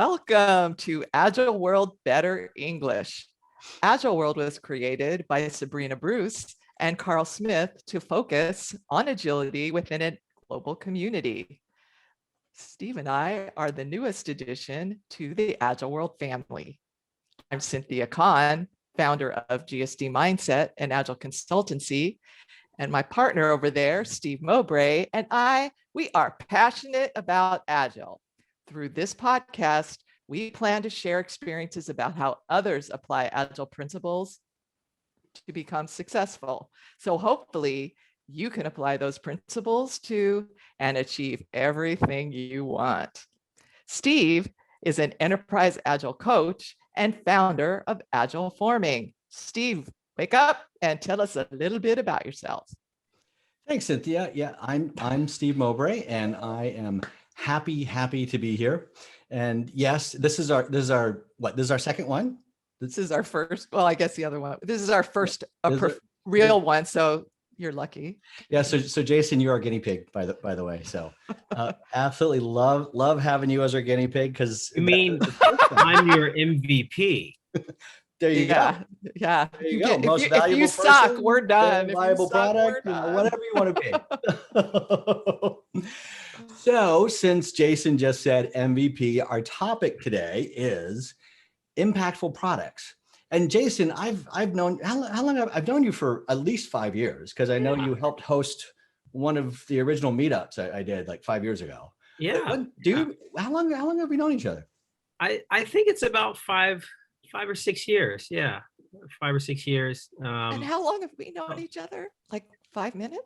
Welcome to Agile World Better English. Agile World was created by Sabrina Bruce and Carl Smith to focus on agility within a global community. Steve and I are the newest addition to the Agile World family. I'm Cynthia Kahn, founder of GSD Mindset and Agile Consultancy, and my partner over there, Steve Mowbray, and we are passionate about Agile. Through this podcast, we plan to share experiences about how others apply Agile principles to become successful. So hopefully you can apply those principles to and achieve everything you want. Steve is an enterprise Agile coach and founder of Agile Forming. Steve, wake up and tell us a little bit about yourself. Thanks, Cynthia. Yeah, I'm Steve Mowbray, and I am happy to be here. And yes, this is our second one. This is our first. Well, I guess the other one. This is our first real one. So you're lucky. Yeah. So Jason, you're our guinea pig, by the way. So absolutely love having you as our guinea pig, because you mean I'm your MVP. There you go. Yeah. There you go. Most if valuable you person, suck, we're done. Viable product, whatever you want to be. So since Jason just said MVP, our topic today is impactful products. And Jason, I've known how long I've known you for at least 5 years, because I know you helped host one of the original meetups I did like 5 years ago. Yeah. How long have we known each other? I think it's about five or 6 years. Yeah. 5 or 6 years. And how long have we known each other? Like 5 minutes?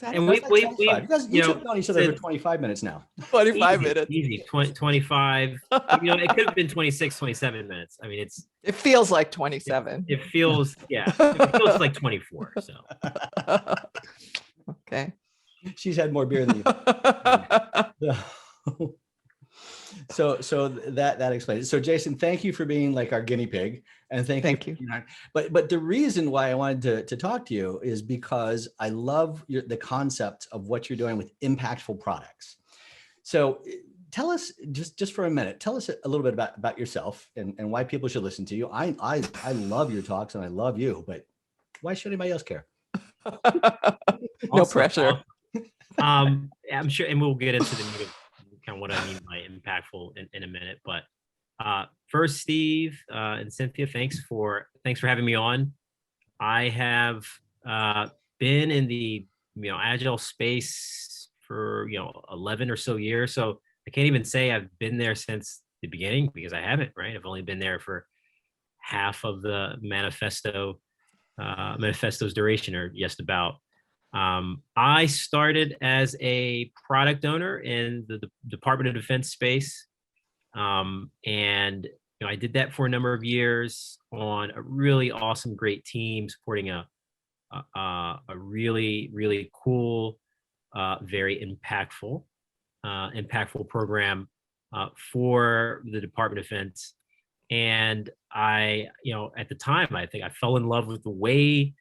And we you guys have known each other for 25 minutes now. 25 minutes. Easy. 25. It could have been 26, 27 minutes. I mean, it feels like 27. It feels like 24. So. Okay. She's had more beer than you. So that explains it. So Jason, thank you for being like our guinea pig, and thank you. But the reason why I wanted to talk to you is because I love the concept of what you're doing with impactful products. So tell us just for a minute, tell us a little bit about yourself and why people should listen to you. I love your talks and I love you, but why should anybody else care? No pressure. I'm sure, and we'll get into the meat of kind of what I mean by impactful in a minute. But first, Steve and Cynthia, thanks for having me on. I have been in the Agile space for 11 or so years. So I can't even say I've been there since the beginning, because I haven't. Right, I've only been there for half of the manifesto's duration, or just about. I started as a product owner in the Department of Defense space. And I did that for a number of years on a really awesome, great team supporting a really, really cool, very impactful program for the Department of Defense. And I, at the time, I think I fell in love with the way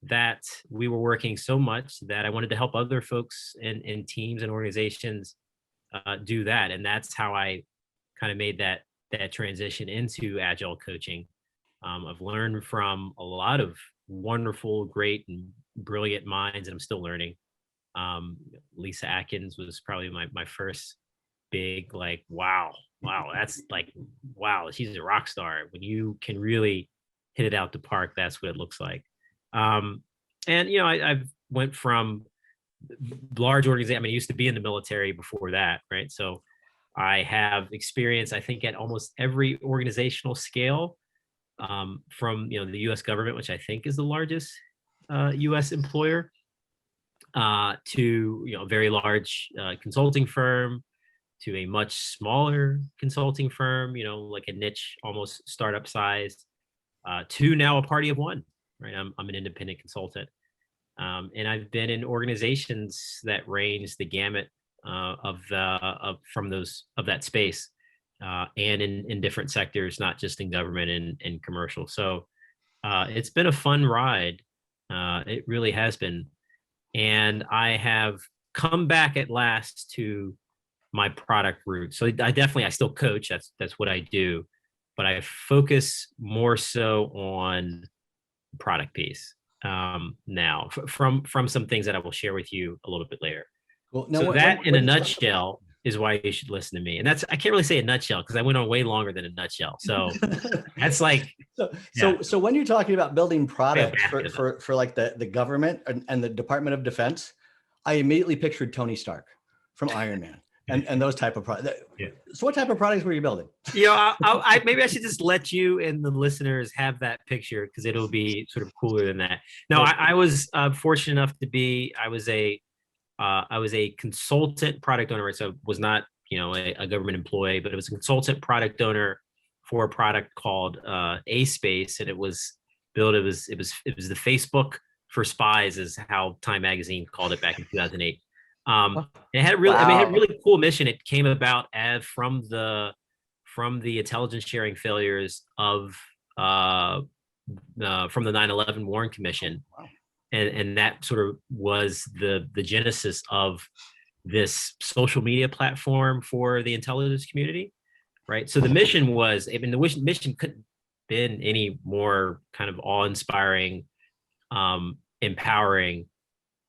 that we were working so much that I wanted to help other folks in teams and organizations do that. And that's how I kind of made that transition into Agile coaching. I've learned from a lot of wonderful, great, and brilliant minds, and I'm still learning. Lisa Atkins was probably my first big, like, wow, that's like, wow, she's a rock star. When you can really hit it out the park, that's what it looks like. And I've went from large organizations. I mean, I used to be in the military before that, right? So I have experience, I think, at almost every organizational scale, from the U.S. government, which I think is the largest U.S. employer, to a very large consulting firm, to a much smaller consulting firm, like a niche, almost startup sized, to now a party of one. Right, I'm an independent consultant, and I've been in organizations that range the gamut of that space, and in different sectors, not just in government and commercial. So it's been a fun ride. It really has been, and I have come back at last to my product route. So I still coach. That's what I do, but I focus more so on the product piece now from some things that I will share with you a little bit later. Well, now, So that in a nutshell is why you should listen to me. And I can't really say a nutshell because I went on way longer than a nutshell. So that's like, so when you're talking about building products for like the government and the Department of Defense, I immediately pictured Tony Stark from Iron Man and those type of products. Yeah. So what type of products were you building? I maybe I should just let you and the listeners have that picture because it'll be sort of cooler than that. No, I was fortunate enough to be, I was a consultant product owner. So was not, a government employee, but it was a consultant product owner for a product called A Space. And it was built, it was the Facebook for spies is how Time Magazine called it back in 2008. It had a really, it had a really cool mission. It came about from the intelligence sharing failures of from the 9/11 Warren Commission. Wow. And that sort of was the genesis of this social media platform for the intelligence community, right? So the mission was, the mission couldn't have been any more kind of awe-inspiring, empowering,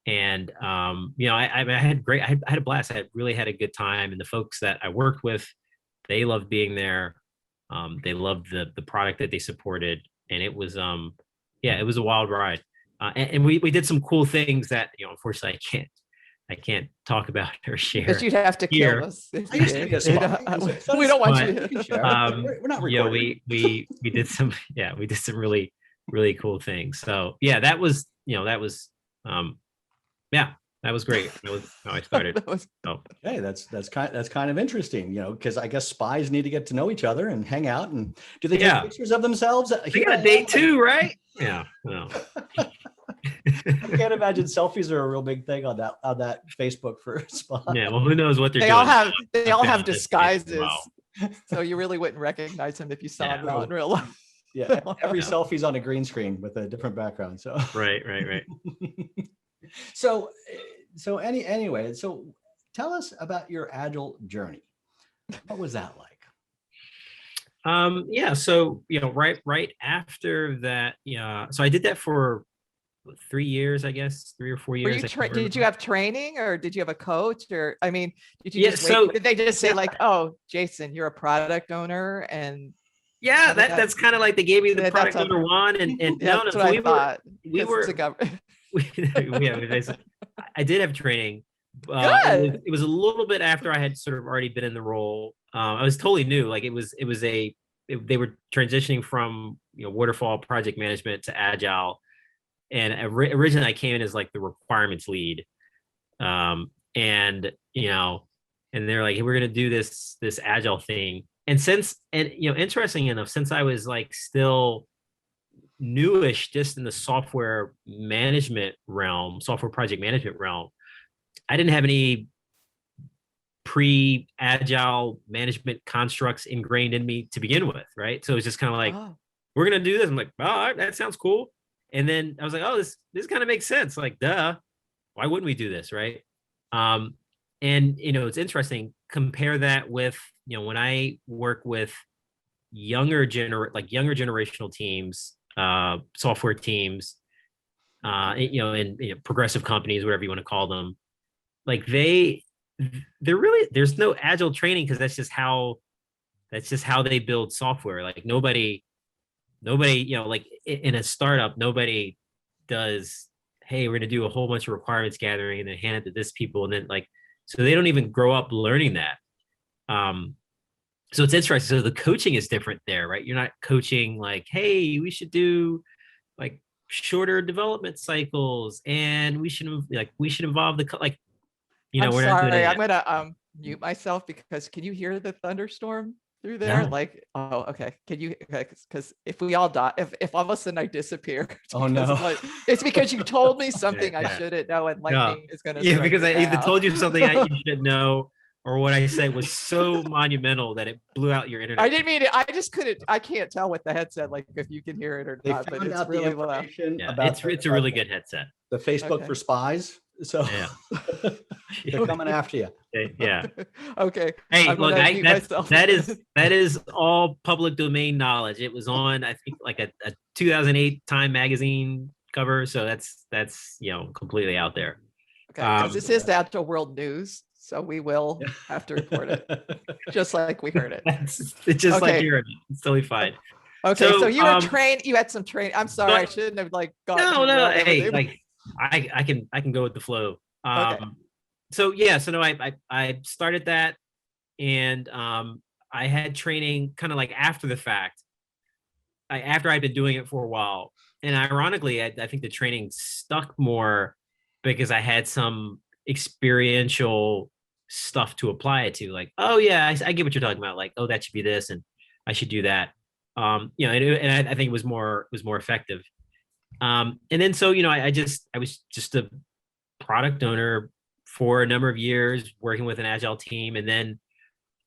and I had a blast. I really had a good time, and the folks that I worked with, they loved being there. They loved the product that they supported, and it was it was a wild ride. And we did some cool things that unfortunately I can't talk about or share. But you'd have to kill us. We don't want you to share. We're not recording. We did some really really cool things. So that was that was great. That was how I started. Okay, that's kind of interesting, because I guess spies need to get to know each other and hang out. And do they take pictures of themselves? They got a date too, right? Yeah. No. I can't imagine selfies are a real big thing on that Facebook for spies. Yeah, well, who knows what they're doing? They all have disguises, wow. So you really wouldn't recognize him if you saw him out in real life. Yeah, every selfie's on a green screen with a different background. So right. So anyway, so tell us about your Agile journey. What was that like? So right after that, so I did that for 3 years, I guess, 3 or 4 years. Did you have training, or did you have a coach, or did you did they just say like, oh, Jason, you're a product owner, and that's kind of like they gave me the product owner one, and that's what I thought. I did have training. It was a little bit after I had sort of already been in the role. I was totally new. Like they were transitioning from waterfall project management to Agile, and originally I came in as like the requirements lead, and they're like, hey, we're gonna do this Agile thing. And interesting enough, since I was like still newish just in the software project management realm, I didn't have any pre-Agile management constructs ingrained in me to begin with, right? So it was just kind of like, we're gonna do this. I'm like, all right, that sounds cool. And then I was like, oh, this kind of makes sense. Like, duh, why wouldn't we do this, right? And it's interesting. Compare that with when I work with younger generational teams, software teams, and progressive companies, whatever you want to call them. Like they're really, there's no Agile training because that's just how they build software. Like nobody, like in a startup, nobody does, hey, we're going to do a whole bunch of requirements gathering and then hand it to this people. And then so they don't even grow up learning that. So it's interesting. So the coaching is different there, right? You're not coaching like, hey, we should do like shorter development cycles, and we should involve the I'm we're sorry, not doing that. I'm gonna mute myself because can you hear the thunderstorm through there? No. Like, oh, okay. Can you? Because if we all die, if all of a sudden I disappear, it's because you told me something I shouldn't know, and lightning is gonna. Yeah, because I either told you something you should know, or what I said was so monumental that it blew out your internet. I didn't mean it. I just couldn't. I can't tell with the headset, like if you can hear it or not. But it's really loud. Yeah, it's a really good headset. The Facebook for spies. So Yeah. they're coming after you. Yeah. Okay. Hey, I'm look, gonna mute myself. that is all public domain knowledge. It was on, I think, like a 2008 Time magazine cover. So that's completely out there. Okay, because this is Agile-World.news, so we will have to report it, just like we heard it. It's just like Okay. you're it's totally fine. Okay, so you were um, trained. You had some training. I'm sorry, I shouldn't have like got No, derailed hey, everything. like I can go with the flow. Okay. So yeah, so no, I started that, and I had training kind of like after the fact. After I'd been doing it for a while, and ironically, I think the training stuck more because I had some experiential stuff to apply it to. Like, oh yeah, I get what you're talking about. Like, oh, that should be this, and I should do that. And I think it was more effective. And then so I was just a product owner for a number of years, working with an agile team, and then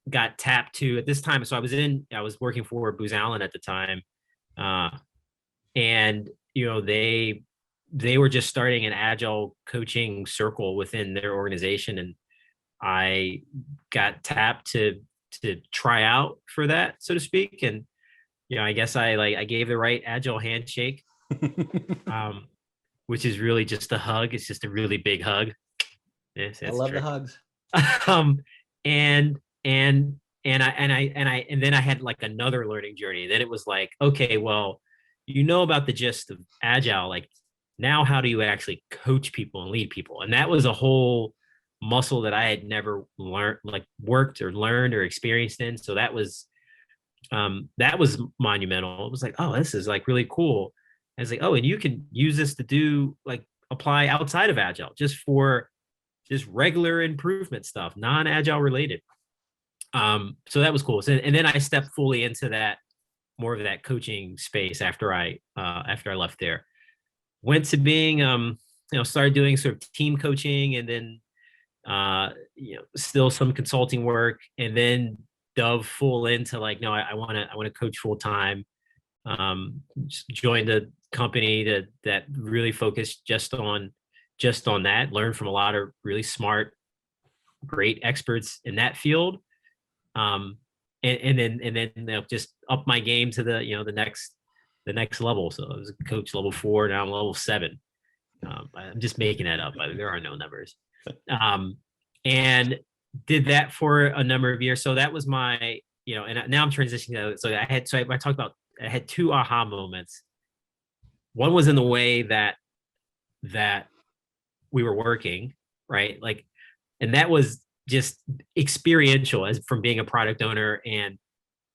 got tapped to at this time. So I was working for Booz Allen at the time, and they were just starting an agile coaching circle within their organization, and I got tapped to try out for that, so to speak. And I guess I gave the right agile handshake, which is really just a hug. It's just a really big hug. Yes, I love the hugs. And then I had like another learning journey. Then it was like, okay, well, about the gist of agile, like now how do you actually coach people and lead people? And that was a whole muscle that I had never learned, like worked or learned or experienced in. So that was monumental. It was like, oh, this is like really cool. I was like, oh, and you can use this to do like apply outside of agile, just for just regular improvement stuff, non-agile related. So that was cool. So, and then I stepped fully into that, more of that coaching space after I left there. Went to being started doing sort of team coaching, and then still some consulting work, and then dove full into like, no, I want to coach full time. Joined a company that really focused just on that. Learned from a lot of really smart, great experts in that field. And then just up my game to the next level. So I was a coach level 4, now I'm level 7. I'm just making that up. There are no numbers. And did that for a number of years. So that was my, and now I'm transitioning. I talked about, I had 2 aha moments. One was in the way that we were working, right? Like, and that was just experiential, as from being a product owner, and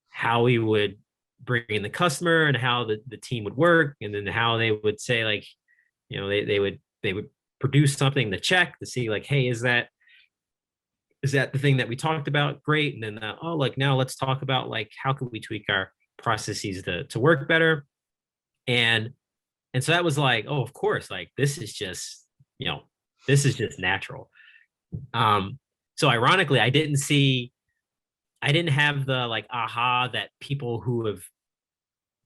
how we would bring in the customer, and how the team would work, and then how they would say, like, they would produce something to check to see, like, hey, is that the thing that we talked about? Great. And then like, now let's talk about like, how can we tweak our processes to work better? And so that was like, oh, of course, like this is just natural. So ironically, I didn't have the like aha that people who have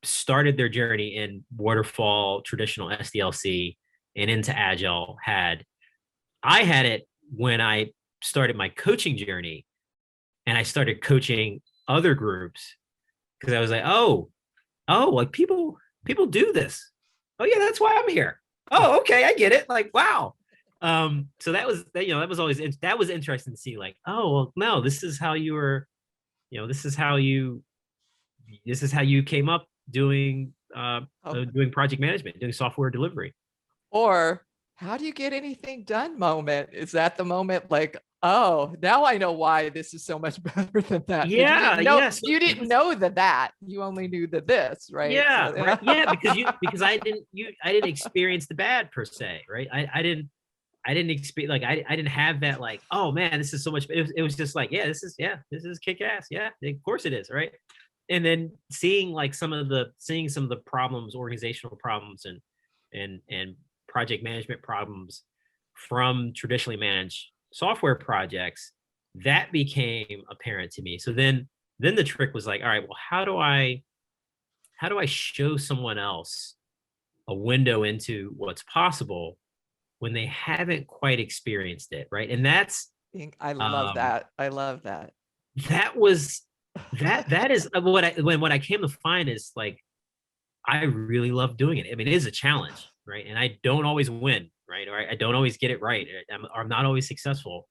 started their journey in waterfall, traditional SDLC, and into Agile had. I had it when I started my coaching journey, and I started coaching other groups, because I was like, oh, like people do this. Oh yeah, that's why I'm here. Oh, okay, I get it. Like, wow. So that was interesting to see, like, oh, well, no, this is how you were, this is how you came up doing doing project management, doing software delivery. Or how do you get anything done moment? Is that the moment like, oh, now I know why this is so much better than that? Yeah, you didn't know that. You only knew the this, right? Yeah, So, right. Yeah, because I didn't experience the bad per se, right? I didn't experience, like, I didn't have that, like, oh man, this is so much. It was just like, this is kick ass. Yeah, of course it is, right? And then seeing some of the problems, organizational problems, and project management problems from traditionally managed software projects, that became apparent to me. So then the trick was like, all right, well, how do I show someone else a window into what's possible when they haven't quite experienced it, right? And that's I love that. I love that. that was that is what I came to find is like I really love doing it. I mean, it is a challenge, right? And I don't always win, right? Or I don't always get it right. I'm not always successful.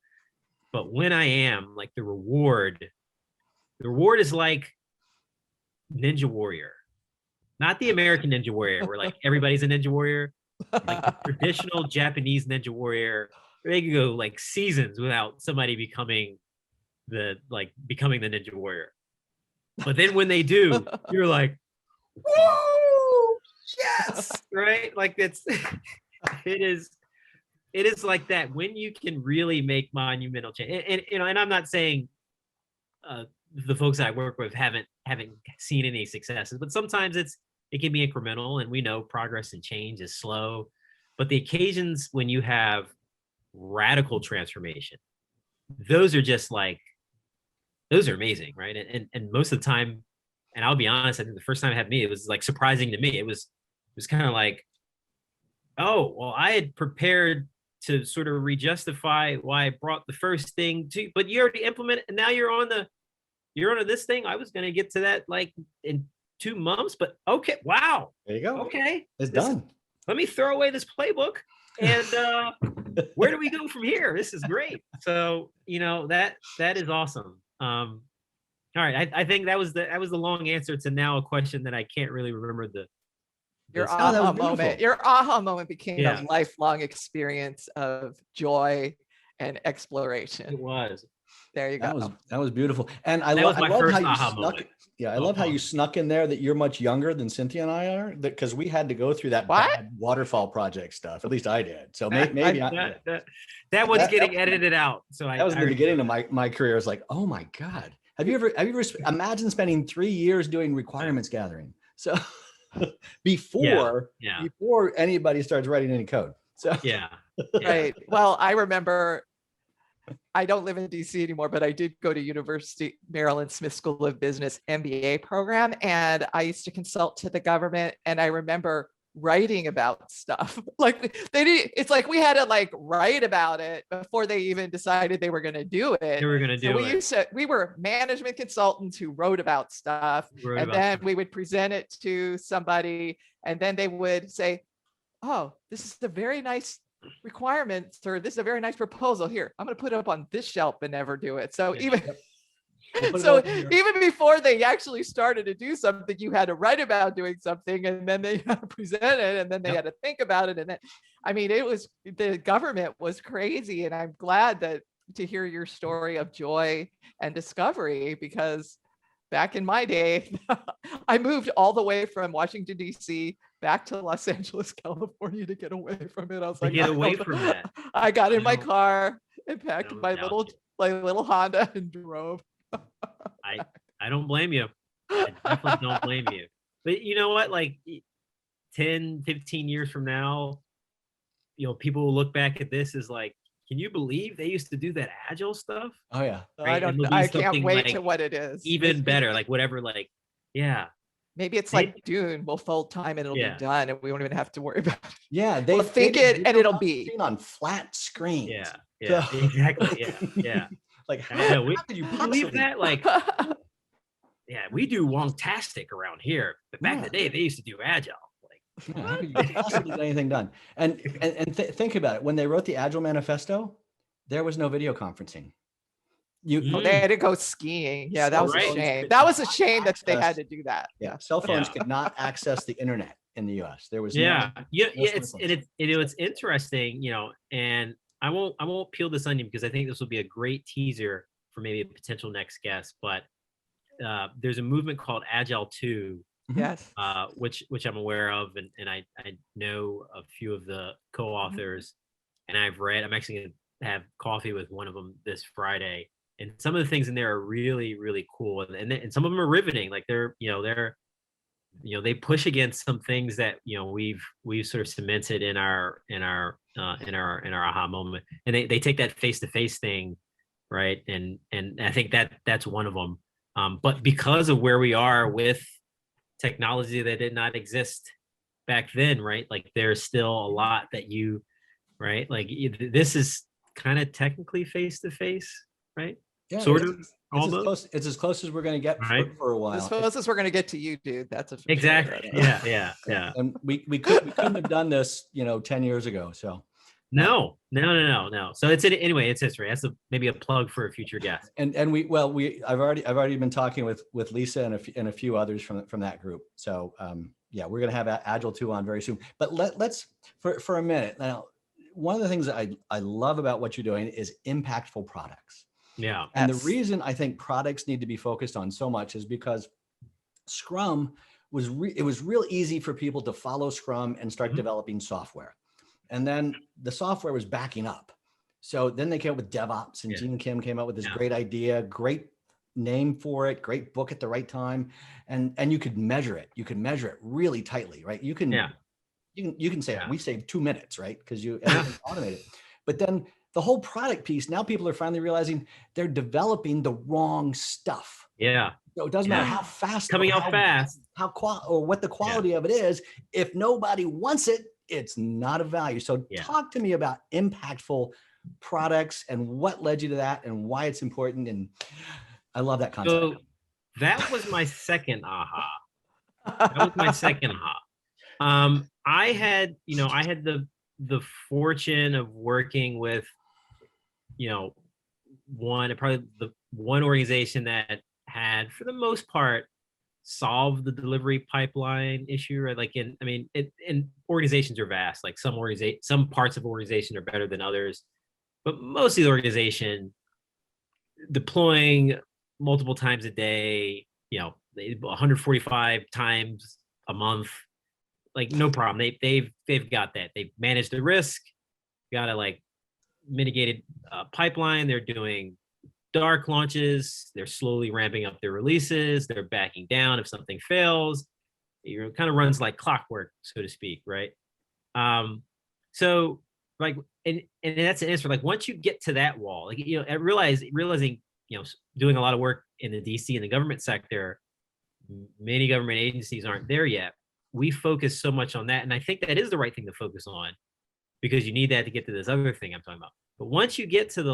But when I am, like the reward is like Ninja Warrior, not the American Ninja Warrior, where like everybody's a Ninja Warrior. Like the traditional Japanese Ninja Warrior, they can go like seasons without somebody becoming the Ninja Warrior. But then when they do, you're like, whoa, yes, right? Like it is like that when you can really make monumental change. And you know, and I'm not saying the folks that I work with haven't seen any successes, but sometimes it can be incremental, and we know progress and change is slow. But the occasions when you have radical transformation, those are just like, those are amazing, right? And most of the time, and I'll be honest, I think the first time it had me, it was like surprising to me. It was kind of like, oh, well, I had prepared to sort of re-justify why I brought the first thing to, but you already implemented, and now you're on this thing. I was going to get to that like in 2 months, but okay, wow. There you go. Okay, it's done. Let me throw away this playbook, and where do we go from here? This is great. So you know that is awesome. All right, I think that was the long answer to now a question that I can't really remember Your aha moment. Your aha moment became Yeah. a lifelong experience of joy and exploration. It was. There you go. That was beautiful. And I That love was my how first you aha snuck. moment. Yeah, I love how you snuck in there that you're much younger than Cynthia and I are, because we had to go through that bad waterfall project stuff. At least I did. So maybe that one's getting edited out. So that was the beginning of my career. I was like, oh my God. Have you ever imagine spending 3 years doing requirements gathering? So before anybody starts writing any code. So yeah. Right. Well, I remember, I don't live in DC anymore, but I did go to University Maryland Smith School of Business MBA program, and I used to consult to the government. And I remember writing about stuff like it's like we had to like write about it before they even decided they were going to do it. They were going to do it. We were management consultants who wrote about stuff, and then we would present it to somebody, and then they would say, oh, this is a very nice requirement, or this is a very nice proposal. Here, I'm going to put it up on this shelf and never do it. So even before they actually started to do something, you had to write about doing something, and then they had to present it, and then they had to think about it. And then, I mean, the government was crazy. And I'm glad to hear your story of joy and discovery, because back in my day, I moved all the way from Washington, D.C. back to Los Angeles, California to get away from it. I was like, get away from that. I got in my car and packed my little Honda and drove. I don't blame you. I definitely don't blame you. But you know what? Like 10, 15 years from now, you know, people will look back at this as like, can you believe they used to do that Agile stuff? Oh yeah. Right? I can't wait to what it is. Even better, like whatever, like, yeah. Maybe it's like Dune. We'll fold time and it'll be done, and we won't even have to worry about it. Yeah, we'll think it and it'll be on flat screens. Yeah, so. Exactly. Yeah. Like, how did you believe that? Like, yeah, we do Wongtastic around here, but back in the day, they used to do Agile. How could you possibly get anything done? And think about it. When they wrote the Agile Manifesto, there was no video conferencing. They had to go skiing. Yeah, that was a shame. That was a shame that they had to do that. Yeah, cell phones could not access the internet in the U.S. There was it's interesting, you know, and I won't peel this onion because I think this will be a great teaser for maybe a potential next guest. But there's a movement called Agile 2. Yes. Which I'm aware of, and I know a few of the co-authors, and I'm actually going to have coffee with one of them this Friday, and some of the things in there are really, really cool, and some of them are riveting. Like they push against some things that, you know, we've sort of cemented in our aha moment, and they take that face-to-face thing, right, and I think that's one of them. But because of where we are with technology that did not exist back then, right? Like there's still a lot that you right? Like this is kind of technically face to face, right? Yeah, Sort of, it's almost. it's as close as we're going to get Right. for a As while. close as we're going to get to you, dude. That's a for Exactly. Sure. Yeah. And we couldn't have done this, 10 years ago. So No. So anyway, it's history. That's maybe a plug for a future guest. and I've already been talking with Lisa and a few others from that group. So yeah, we're going to have Agile 2 on very soon. But let's for a minute now. One of the things that I love about what you're doing is impactful products. Yeah. And the Yes. reason I think products need to be focused on so much is because Scrum it was real easy for people to follow Scrum and start Mhm. developing software. And then the software was backing up. So then they came up with DevOps, and Yeah. Gene Kim came up with this Yeah. great idea, great name for it, great book at the right time. And you could measure it. You can measure it really tightly, right? You can say Yeah. we saved 2 minutes, right? Because Yeah. everything's automated. But then the whole product piece, now people are finally realizing they're developing the wrong stuff. Yeah. So it doesn't Yeah. matter how fast Coming out fast. or what the quality of it is. If nobody wants it, it's not of value. So Yeah. talk to me about impactful products and what led you to that and why it's important. And I love that concept. So that was my second aha. That was my second aha. I had the fortune of working with, the one organization that had, for the most part, solved the delivery pipeline issue, right? Like and organizations are vast. Like some parts of organization are better than others, but most of the organization deploying multiple times a day, 145 times a month, like no problem. They've got that. They've managed the risk, got a mitigated pipeline. They're doing dark launches. They're slowly ramping up their releases. They're backing down if something fails. It kind of runs like clockwork, so to speak, right? So and that's an answer. Like once you get to that wall, realizing, doing a lot of work in the DC and the government sector, many government agencies aren't there yet. We focus so much on that, and I think that is the right thing to focus on, because you need that to get to this other thing I'm talking about. But once you get to the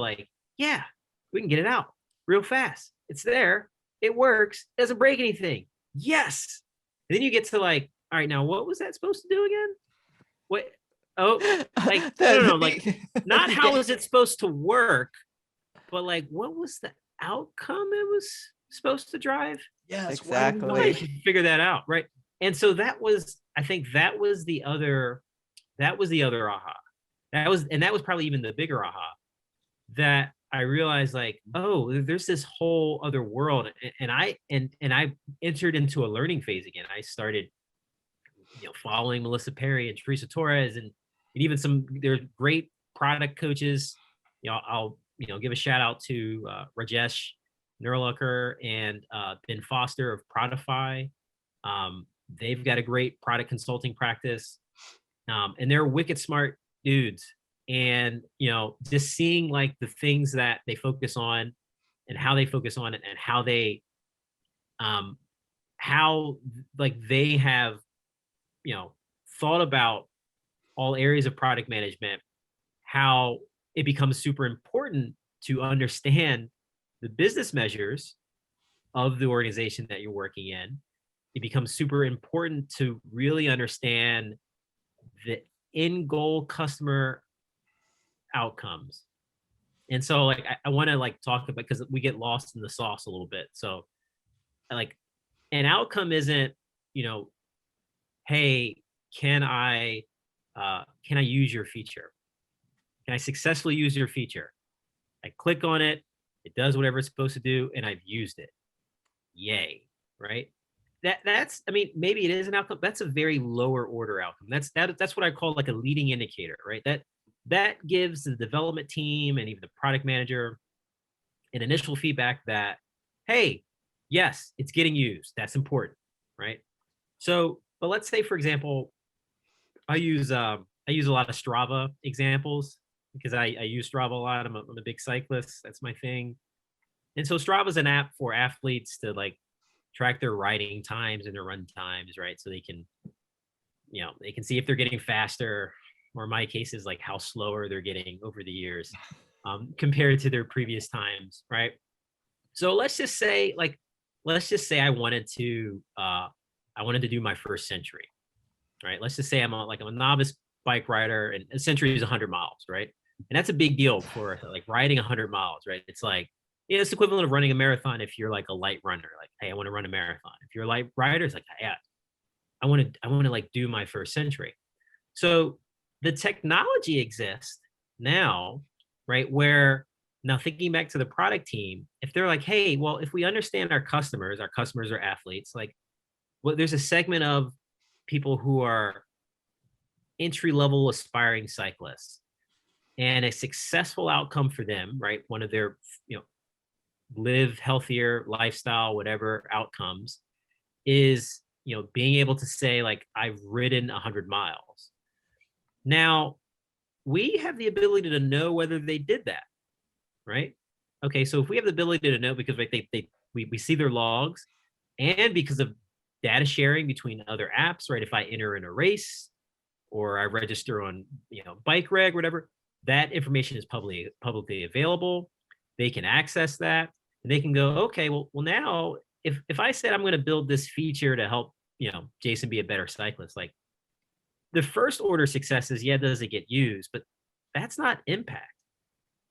we can get it out real fast. It's there. It works. It doesn't break anything. Yes. And then you get to all right, now what was that supposed to do again? What? Oh, no. Not how is it supposed to work, but what was the outcome it was supposed to drive? Yes, exactly. Figure that out, right? And so I think that was the other aha. That was probably even the bigger aha, that I realized there's this whole other world. And I entered into a learning phase again. I started, following Melissa Perry and Teresa Torres and even there's great product coaches. I'll give a shout out to Rajesh Nerlacher and Ben Foster of Prodify. They've got a great product consulting practice. And they're wicked smart dudes. And, just seeing the things that they focus on and how they focus on it, and how they, they have, thought about all areas of product management, how it becomes super important to understand the business measures of the organization that you're working in. It becomes super important to really understand the end goal customer outcomes. And so I want to talk about, because we get lost in the sauce a little bit. So an outcome isn't, hey, can I use your feature? Can I successfully use your feature? I click on it, it does whatever it's supposed to do, and I've used it. Yay, right? That's maybe it is an outcome. That's a very lower order outcome. That's what I call a leading indicator, right? That gives the development team and even the product manager an initial feedback that, hey, yes, it's getting used. That's important, right? So, but let's say, for example, I use a lot of Strava examples, because I use Strava a lot. I'm a big cyclist. That's my thing. And so Strava is an app for athletes to track their riding times and their run times, right? So they can see if they're getting faster, or my case is like how slower they're getting over the years compared to their previous times, right? So let's just say I wanted to do my first century, right? Let's just say I'm a novice bike rider, and a century is 100 miles, right? And that's a big deal for like riding 100 miles, right? It's like, yeah, it's equivalent of running a marathon if you're like a light runner, like, hey, I want to run a marathon. If you're a light rider, it's like, yeah, I want to like do my first century. So the technology exists now, right? Where now thinking back to the product team, if they're like, hey, well, if we understand our customers are athletes, like, well, there's a segment of people who are entry-level aspiring cyclists, and a successful outcome for them, right? One of their, live healthier lifestyle, whatever outcomes is, being able to say like, I've ridden 100 miles. Now, we have the ability to know whether they did that, right? Okay, so if we have the ability to know because like we see their logs, and because of data sharing between other apps, right? If I enter in a race or I register on, Bike Reg, whatever, that information is publicly available. They can access that, and they can go, okay, well now if I said I'm going to build this feature to help, Jason be a better cyclist, like the first order success is, yeah, does it get used? But that's not impact.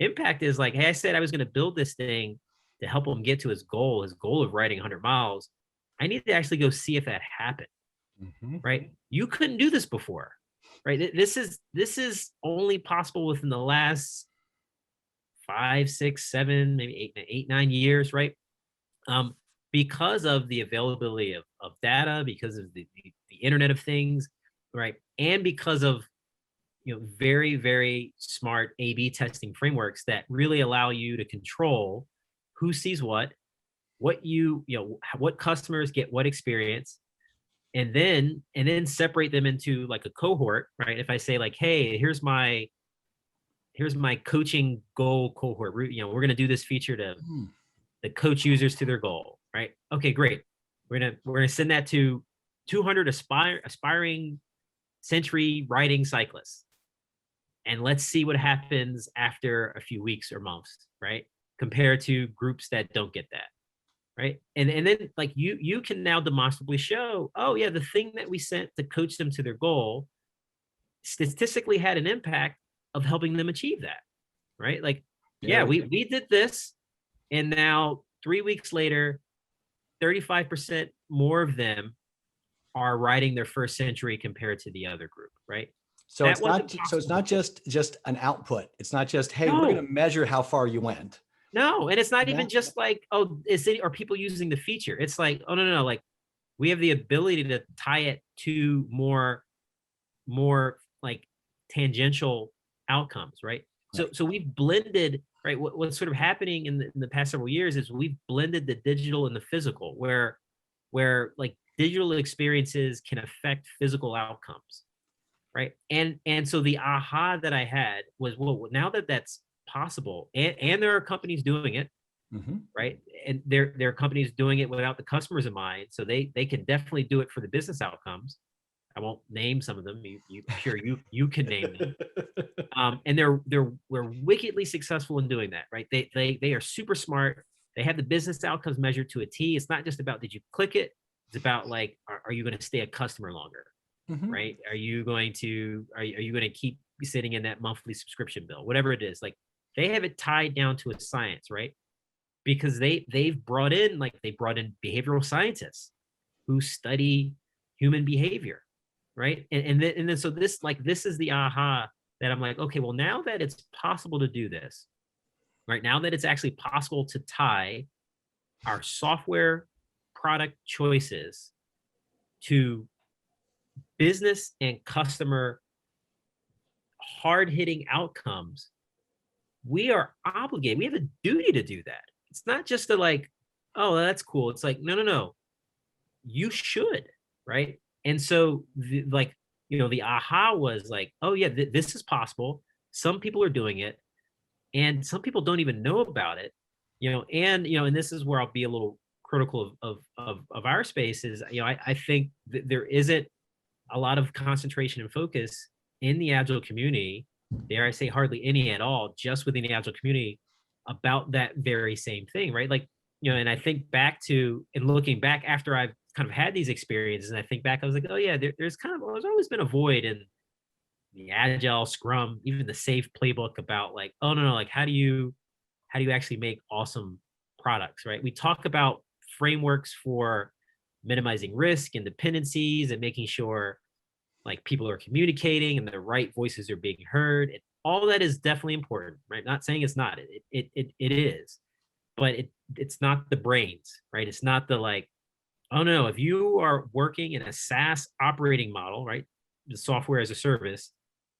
Impact is like, hey, I said I was going to build this thing to help him get to his goal of riding 100 miles. I need to actually go see if that happened, right? You couldn't do this before, right? This is only possible within the last 5, 6, 7, maybe 8, 9 years, right? Because of the availability of data, because of the Internet of Things, right? And because of very, very smart A/B testing frameworks that really allow you to control who sees what customers get what experience, and then separate them into like a cohort, right? If I say like, hey, here's my coaching goal cohort, we're going to do this feature to coach users to their goal, right? Okay, great. We're gonna send that to 200 aspiring century riding cyclists, and let's see what happens after a few weeks or months, right? Compared to groups that don't get that, right? And then like you can now demonstrably show, oh yeah, the thing that we sent to coach them to their goal statistically had an impact of helping them achieve that, right? Like, yeah, we did this, and now 3 weeks later, 35% more of them are riding their first century compared to the other group, right? So it's not just an output. It's not just, hey, we're going to measure how far you went. No, and it's not even just like, oh, are people using the feature? It's like, oh no, like we have the ability to tie it to more like tangential outcomes, right? So we've blended, right? What's sort of happening in the past several years is we've blended the digital and the physical, where like digital experiences can affect physical outcomes, right? And so the aha that I had was, well, now that that's possible, and there are companies doing it, right? And there are companies doing it without the customers in mind, so they can definitely do it for the business outcomes. I won't name some of them. I'm sure you can name them. And we're wickedly successful in doing that, right? They are super smart. They have the business outcomes measured to a T. It's not just about, did you click it? It's about like, are you going to stay a customer longer, right? Are you going to keep sitting in that monthly subscription bill, whatever it is? Like, they have it tied down to a science, right? Because they've brought in behavioral scientists who study human behavior, right? And then so this is the aha that I'm like, okay, well, now that it's possible to do this, right? Now that it's actually possible to tie our software product choices to business and customer hard-hitting outcomes, we are obligated. We have a duty to do that. It's not just to like, oh, that's cool. It's like, no. You should, right? And so the aha was like, oh yeah, this is possible. Some people are doing it, and some people don't even know about it, and this is where I'll be a little critical of our space is, I think that there isn't a lot of concentration and focus in the Agile community, dare I say hardly any at all, just within the Agile community, about that very same thing, right? Like, and I think back to, and looking back after I've kind of had these experiences, and I think back, I was like, oh yeah, there's always been a void in the Agile, Scrum, even the SAFe playbook about like, oh no, like how do you actually make awesome products, right? We talk about frameworks for minimizing risk and dependencies and making sure like people are communicating and the right voices are being heard. And all that is definitely important, right? Not saying it's not. It is, but it's not the brains, right? It's not the like, oh no, if you are working in a SaaS operating model, right? The software as a service,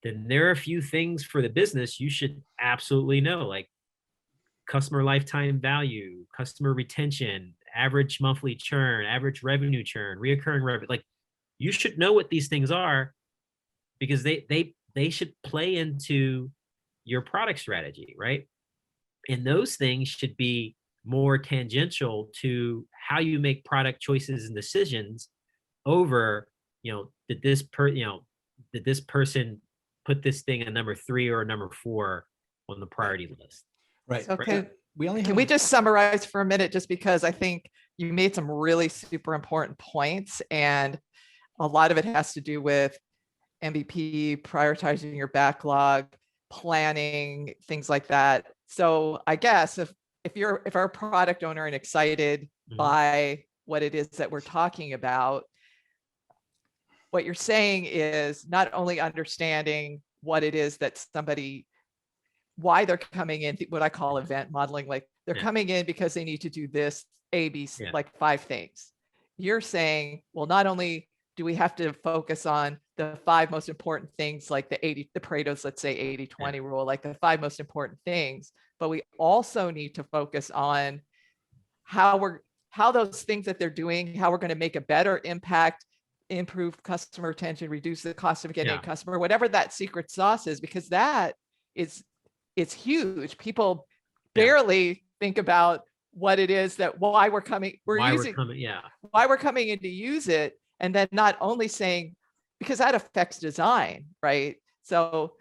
then there are a few things for the business you should absolutely know, like customer lifetime value, customer retention, average monthly churn, average revenue churn, reoccurring revenue. Like you should know what these things are because they should play into your product strategy, right? And those things should be more tangential to how you make product choices and decisions over, did this person put this thing at number 3 or number 4 on the priority list? Right. So can Can we just summarize for a minute, just because I think you made some really super important points, and a lot of it has to do with MVP, prioritizing your backlog, planning, things like that. So I guess if you're a product owner and excited by what it is that we're talking about, what you're saying is not only understanding what it is that why they're coming in, what I call event modeling, like they're coming in because they need to do this, A, B, C, like 5 things. You're saying, well, not only do we have to focus on the 5 most important things, like the Pareto's, let's say 80-20 rule, like the 5 most important things, but we also need to focus on how those things that they're doing, how we're going to make a better impact, improve customer retention, reduce the cost of getting a customer, whatever that secret sauce is, because that is, it's huge. People barely think about what it is that why we're coming in to use it. And then not only saying, because that affects design, right? So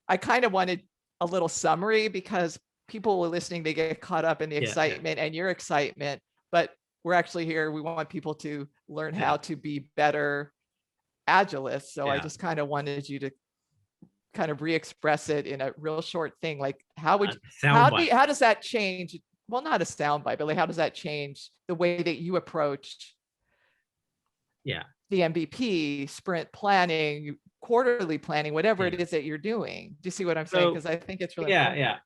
I kind of wanted a little summary because people were listening, they get caught up in the excitement and your excitement, but we're actually here. We want people to learn how to be better Agilists. So I just kind of wanted you to kind of re-express it in a real short thing. Like how does that change? Well, not a soundbite, but like, how does that change the way that you approach the MVP, sprint planning, quarterly planning, whatever it is that you're doing? Do you see what I'm saying? Because I think it's really important.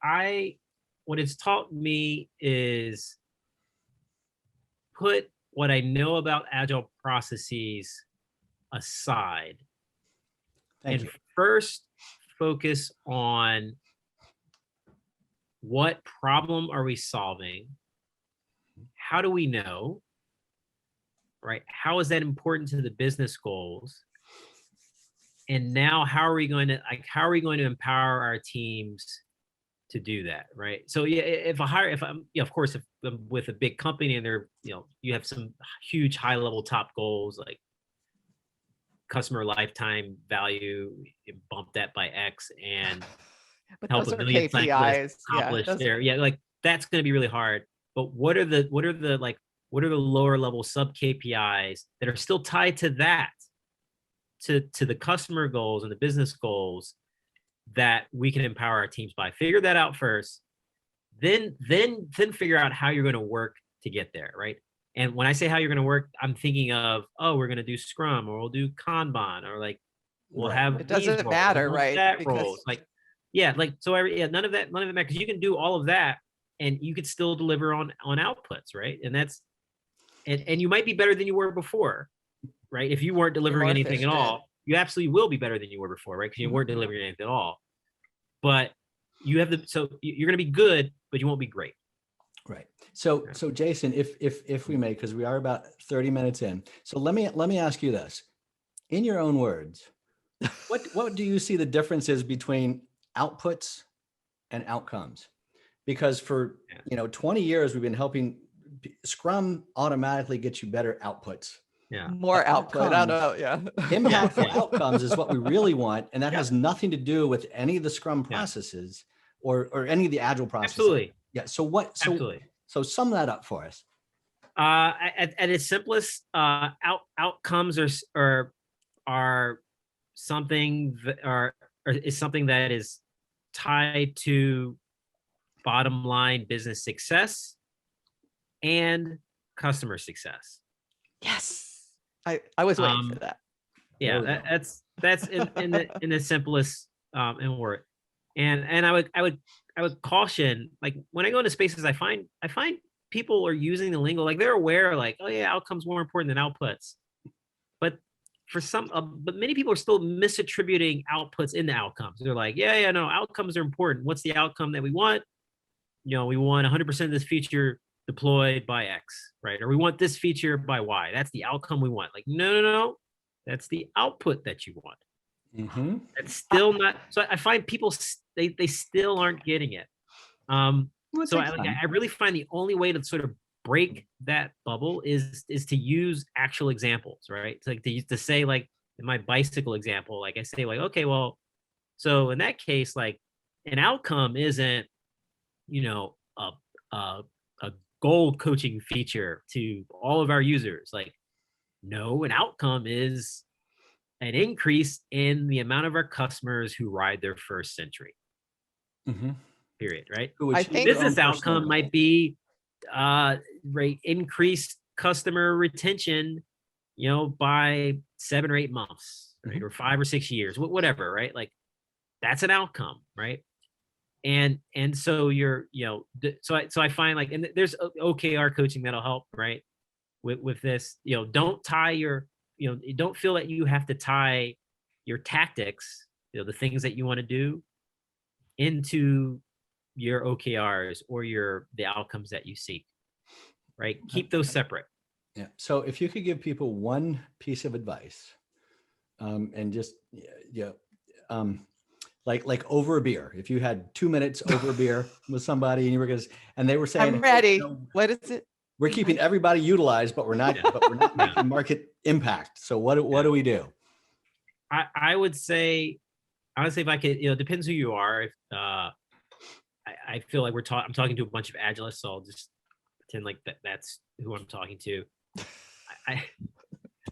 I what it's taught me is put what I know about Agile processes aside and first focus on what problem are we solving? How do we know? Right? How is that important to the business goals? And now how are we going to empower our teams to do that? Right. So if I'm with a big company and they're, you have some huge high level top goals like customer lifetime value, you bump that by X and but help those a million KPIs cyclists accomplish like that's going to be really hard. But what are the lower level sub KPIs that are still tied to that, to the customer goals and the business goals that we can empower our teams by? Figure that out first, then figure out how you're going to work to get there, right? And when I say how you're going to work, I'm thinking of, we're going to do Scrum, or we'll do Kanban, or like we'll have it doesn't roles, matter, we'll right? that Because roles. Like none of that matters, because you can do all of that and you could still deliver on outputs, right? And that's and you might be better than you were before, right? If you weren't delivering anything at all, you absolutely will be better than you were before, right? Because you weren't delivering anything at all. But you have so you're going to be good, but you won't be great. Right. So Jason, if we may, because we are about 30 minutes in, so let me ask you this, in your own words, what do you see the differences between outputs and outcomes? Because for 20 years we've been helping Scrum automatically get you better outputs. Yeah. More output. I don't know. Yeah. Impactful Yeah. outcomes is what we really want. And that has nothing to do with any of the Scrum processes or any of the Agile processes. Absolutely. Yeah. So sum that up for us. At its simplest, outcomes are something that is something that is tied to bottom line business success and customer success. Yes. I was waiting for that. Yeah, that's in the simplest in word. And I would caution, like when I go into spaces, I find people are using the lingo, like they're aware, like, oh yeah, outcomes more important than outputs. But for some, but many people are still misattributing outputs into outcomes. They're like, yeah, no, outcomes are important. What's the outcome that we want? We want 100% of this feature deployed by X, right? Or we want this feature by Y. That's the outcome we want. Like, no. That's the output that you want. Mm-hmm. That's still not. So I find people, they still aren't getting it. So I really find the only way to sort of break that bubble is to use actual examples, right? It's like to say, like in my bicycle example, like I say, like, okay, well, so in that case, like an outcome isn't, a goal coaching feature to all of our users. Like, no, an outcome is an increase in the amount of our customers who ride their first century. Mm-hmm. Period, right? I think business outcome might be increased customer retention, by 7 or 8 months, right? Or 5 or 6 years, whatever, right? Like that's an outcome, right? And so so I find, like, and there's OKR coaching that'll help, right? With this, don't tie your, you don't feel that you have to tie your tactics, the things that you want to do, into your OKRs or the outcomes that you seek, right? Keep those separate. Yeah. So if you could give people one piece of advice, and just, like over a beer, if you had 2 minutes over a beer with somebody and you were and they were saying, I'm ready. What is it? We're keeping everybody utilized, but we're not making market impact. So what do we do? I would say, honestly, if I could, it depends who you are. If I feel like I'm talking to a bunch of Agilists, so I'll just pretend like that's who I'm talking to.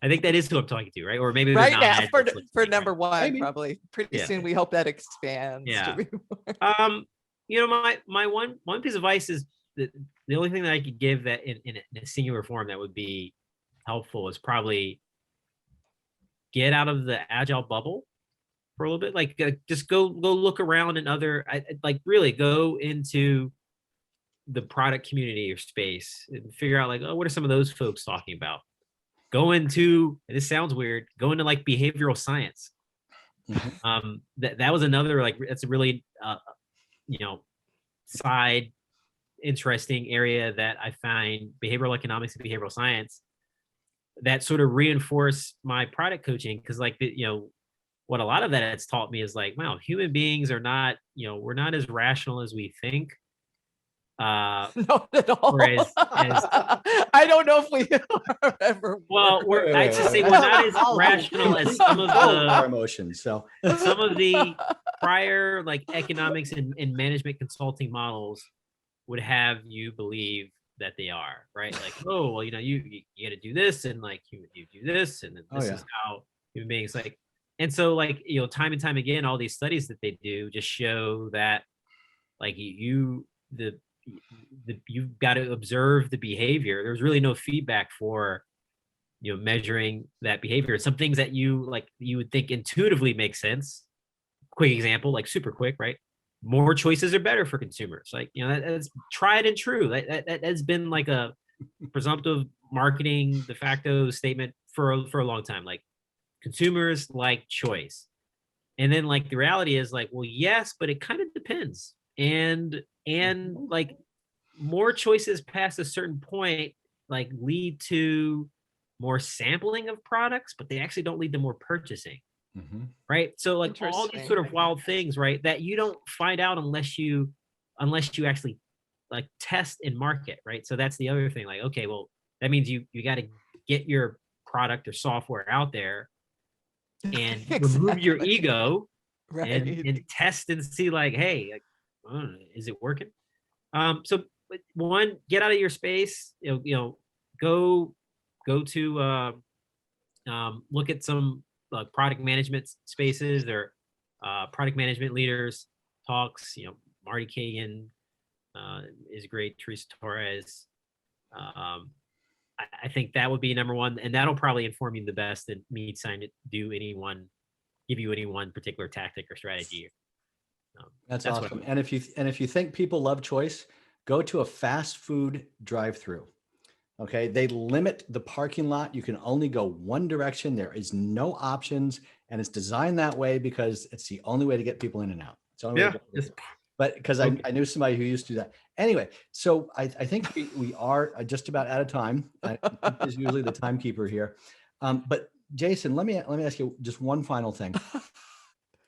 I think that is who I'm talking to, right? Or maybe right now for number one, maybe. Probably pretty soon. We hope that expands. Yeah. My one piece of advice is that the only thing that I could give that in a singular form that would be helpful is probably get out of the Agile bubble for a little bit. Like just go look around in other, like really go into the product community or space and figure out, like, oh, what are some of those folks talking about? Go into, this sounds weird, go into like behavioral science. Mm-hmm. That was another, like, that's a really side interesting area that I find, behavioral economics and behavioral science, that sort of reinforce my product coaching. Because like what a lot of that has taught me is like, wow, human beings are not, we're not as rational as we think. Not at all. I don't know if we are ever. Well, I'd just say we're not as rational as some of our emotions. So some of the prior, like, economics and management consulting models would have you believe that they are, right? Like, oh, well, you got to do this, and like you do this, and then this is how human beings, like. And so, like, time and time again, all these studies that they do just show that, like, you've got to observe the behavior. There's really no feedback for, measuring that behavior. Some things that you would think intuitively make sense. Quick example, like super quick, right? More choices are better for consumers. Like, that's tried and true. That has been like a presumptive marketing de facto statement for a long time. Like, consumers like choice. And then, like, the reality is, like, well, yes, but it kind of depends. And like, more choices past a certain point, like, lead to more sampling of products, but they actually don't lead to more purchasing. Mm-hmm. Right. So, like, all these sort of wild things, right, that you don't find out unless you actually, like, test and market. Right. So that's the other thing. Like, okay, well, that means you got to get your product or software out there and Exactly. remove your ego Right. and test and see like, hey, like, is it working? So one, get out of your space, go to look at some product management spaces. There are product management leaders talks, Marty Kagan is great, Teresa Torres. I think that would be number one, and that'll probably inform you the best than me trying to give you any one particular tactic or strategy. That's awesome. And if you think people love choice, go to a fast food drive-through. Okay, they limit the parking lot. You can only go one direction. There is no options, and it's designed that way because it's the only way to get people in and out. It's the only way to get but because I knew somebody who used to do that. Anyway, so I think we are just about out of time. Is usually the timekeeper here. But Jason, let me ask you just one final thing.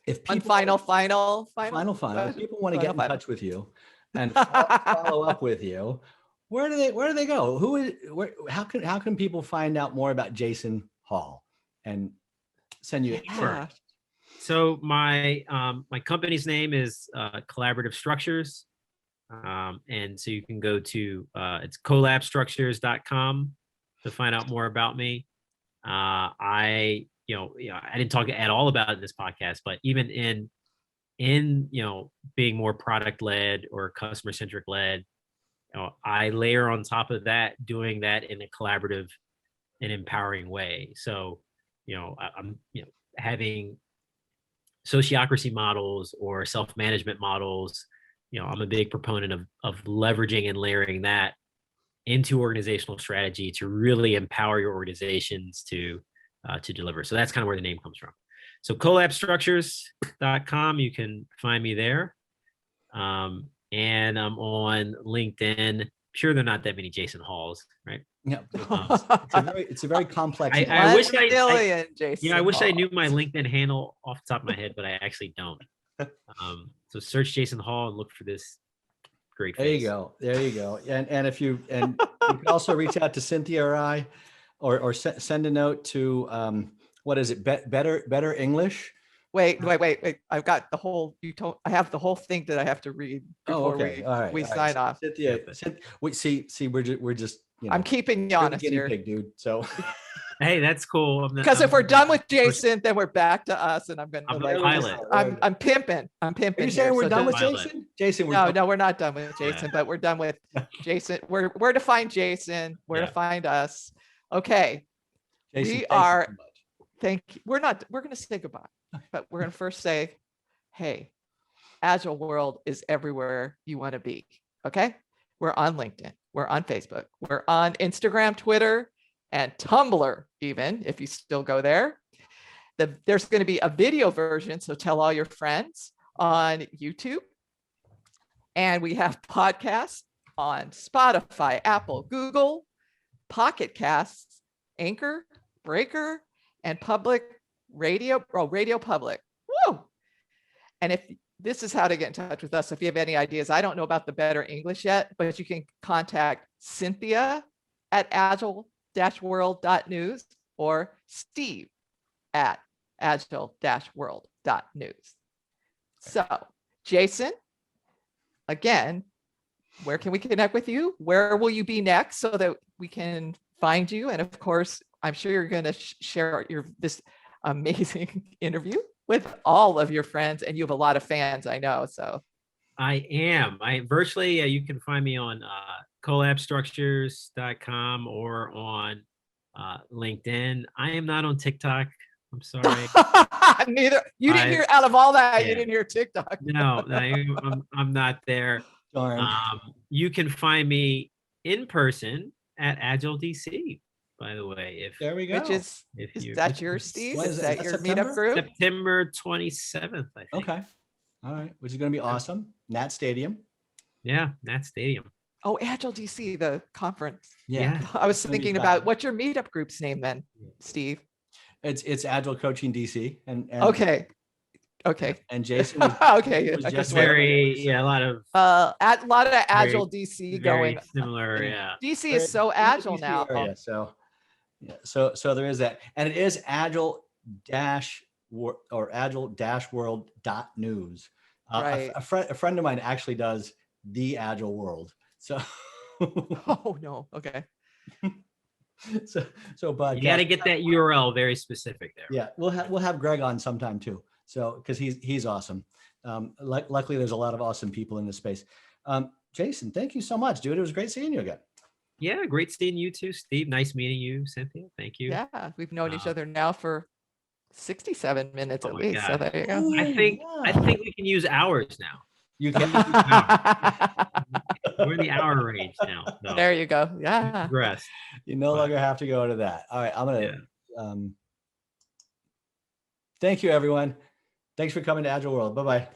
If people final. If people want to get in touch with you and follow up with you, where do they go? How can people find out more about Jason Hall and send you? Sure. So my company's name is Collaborative Structures, and so you can go to it's collabstructures.com to find out more about me. I didn't talk at all about it in this podcast, but even in being more product led or customer centric led, I layer on top of that doing that in a collaborative and empowering way. So I'm having sociocracy models or self-management models. I'm a big proponent of leveraging and layering that into organizational strategy to really empower your organizations to deliver. So that's kind of where the name comes from. So collabstructures.com, you can find me there. And I'm on LinkedIn. I'm sure there are not that many Jason Halls, right? Yeah, it's a very complex. I wish Jason I wish I knew my LinkedIn handle off the top of my head, but I actually don't. So search Jason Hall and look for this great face. There you go. And if you can also reach out to Cynthia or I, or send a note to what is it? Better English. Wait. I've got the whole. I have the whole thing that I have to read before we sign off. Cynthia, we're just. I'm keeping you honest guinea here, pig, dude. So. Hey, that's cool. Because if we're done with Jason, then we're back to us, and I'm going to pilot. I'm pimping. I'm pimping. Are you saying we're done with Jason? Jason, no, we're not done with Jason, but we're done with Jason. Where to find Jason? Where to find us? Okay, Jason, thank you. We're going to say goodbye, but we're going to first say, hey, Agile World is everywhere you want to be. Okay, we're on LinkedIn. We're on Facebook. We're on Instagram, Twitter, and Tumblr, even if you still go there. There's going to be a video version, so tell all your friends, on YouTube. And we have podcasts on Spotify, Apple, Google, Pocket Casts, Anchor, Breaker, and Public Radio, Radio Public. Woo! And if this is how to get in touch with us, if you have any ideas, I don't know about the Better English yet, but you can contact Cynthia at Agile-World.news or Steve at Agile-World.news. So, Jason, again, where can we connect with you? Where will you be next so that we can find you? And of course, I'm sure you're going to share this amazing interview with all of your friends, and you have a lot of fans, I know. So I am. Virtually, you can find me on collabstructures.com or on LinkedIn. I am not on TikTok. I'm sorry. Neither. You didn't hear out of all that. Yeah. You didn't hear TikTok. No, I'm not there. You can find me in person at Agile DC. By the way, there we go. Which is that your Steve? Is that your meetup group? September 27th, I think. Okay. All right. Which is going to be awesome. Nat Stadium. Yeah, Nat Stadium. Oh, Agile DC, the conference. Yeah. I was thinking about what's your meetup group's name then, Steve? It's Agile Coaching DC. And okay. And Jason. Okay. Was just a lot of Agile DC going. Similar, yeah. DC is so agile now. Area, so Yeah. So there is that, and it is Agile-World.news. Right. A friend of mine actually does the Agile World. So Oh no. Okay. so podcast. You got to get that URL very specific there. Yeah, we'll have Greg on sometime too. So because he's awesome. Luckily, there's a lot of awesome people in this space. Jason, thank you so much, dude. It was great seeing you again. Yeah, great seeing you too, Steve. Nice meeting you, Cynthia. Thank you. Yeah, we've known each other now for 67 minutes Oh at my least. So God. there you go. I think we can use hours now. You can. We're in the hour range now. So There you go. Yeah. progress. You no longer have to go to that. All right, I'm gonna. Thank you, everyone. Thanks for coming to Agile World. Bye bye.